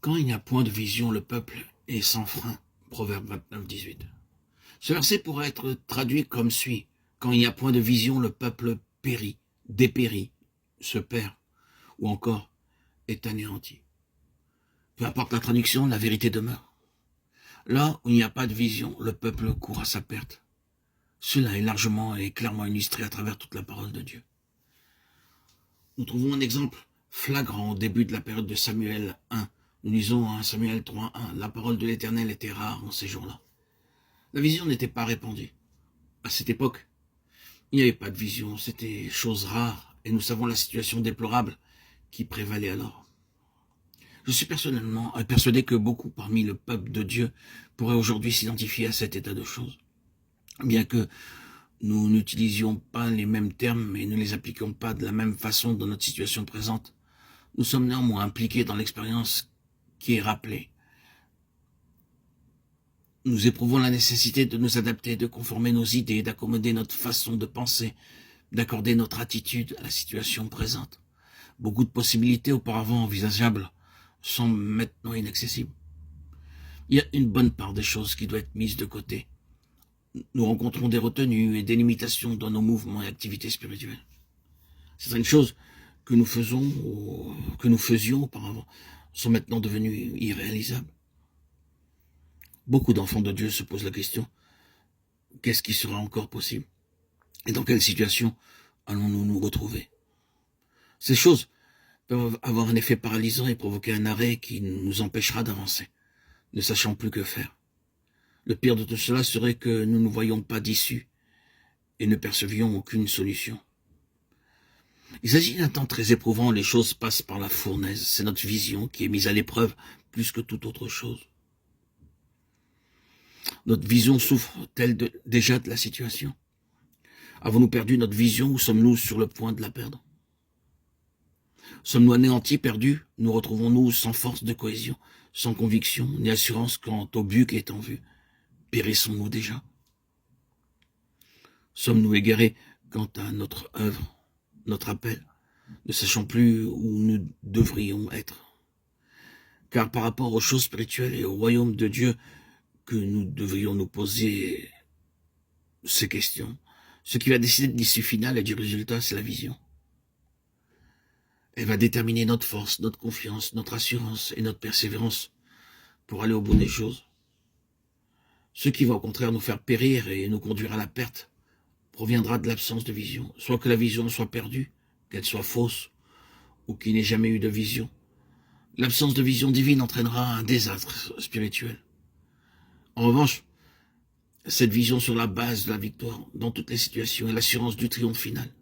Quand il n'y a point de vision, le peuple est sans frein. Proverbe 29, 18. Ce verset pourrait être traduit comme suit. Quand il n'y a point de vision, le peuple périt, dépérit, se perd, ou encore est anéanti. Peu importe la traduction, la vérité demeure. Là où il n'y a pas de vision, le peuple court à sa perte. Cela est largement et clairement illustré à travers toute la parole de Dieu. Nous trouvons un exemple flagrant au début de la période de Samuel 1. Nous lisons en Samuel 3:1. La parole de l'Éternel était rare en ces jours-là. La vision n'était pas répandue. À cette époque, il n'y avait pas de vision, c'était chose rare, et nous savons la situation déplorable qui prévalait alors. Je suis personnellement persuadé que beaucoup parmi le peuple de Dieu pourraient aujourd'hui s'identifier à cet état de choses. Bien que nous n'utilisions pas les mêmes termes et ne les appliquions pas de la même façon dans notre situation présente, nous sommes néanmoins impliqués dans l'expérience qui est rappelée. Nous éprouvons la nécessité de nous adapter, de conformer nos idées, d'accommoder notre façon de penser, d'accorder notre attitude à la situation présente. Beaucoup de possibilités auparavant envisageables sont maintenant inaccessibles. Il y a une bonne part des choses qui doivent être mises de côté. Nous rencontrons des retenues et des limitations dans nos mouvements et activités spirituelles. Certaines choses que nous faisions auparavant sont maintenant devenues irréalisables. Beaucoup d'enfants de Dieu se posent la question, qu'est-ce qui sera encore possible? Et dans quelle situation allons-nous nous retrouver? Ces choses peuvent avoir un effet paralysant et provoquer un arrêt qui nous empêchera d'avancer, ne sachant plus que faire. Le pire de tout cela serait que nous ne voyions pas d'issue et ne percevions aucune solution. Il s'agit d'un temps très éprouvant, les choses passent par la fournaise, c'est notre vision qui est mise à l'épreuve plus que toute autre chose. Notre vision souffre-t-elle déjà de la situation? Avons-nous perdu notre vision ou sommes-nous sur le point de la perdre? Sommes-nous anéantis, perdus? Nous retrouvons-nous sans force de cohésion, sans conviction, ni assurance quant au but qui est en vue? Périssons-nous déjà? Sommes-nous égarés quant à notre œuvre, notre appel, ne sachant plus où nous devrions être? Car par rapport aux choses spirituelles et au royaume de Dieu, que nous devrions nous poser ces questions. Ce qui va décider de l'issue finale et du résultat, c'est la vision. Elle va déterminer notre force, notre confiance, notre assurance et notre persévérance pour aller au bout des choses. Ce qui va au contraire nous faire périr et nous conduire à la perte proviendra de l'absence de vision. Soit que la vision soit perdue, qu'elle soit fausse, ou qu'il n'ait jamais eu de vision. L'absence de vision divine entraînera un désastre spirituel. En revanche, cette vision sur la base de la victoire dans toutes les situations et l'assurance du triomphe final.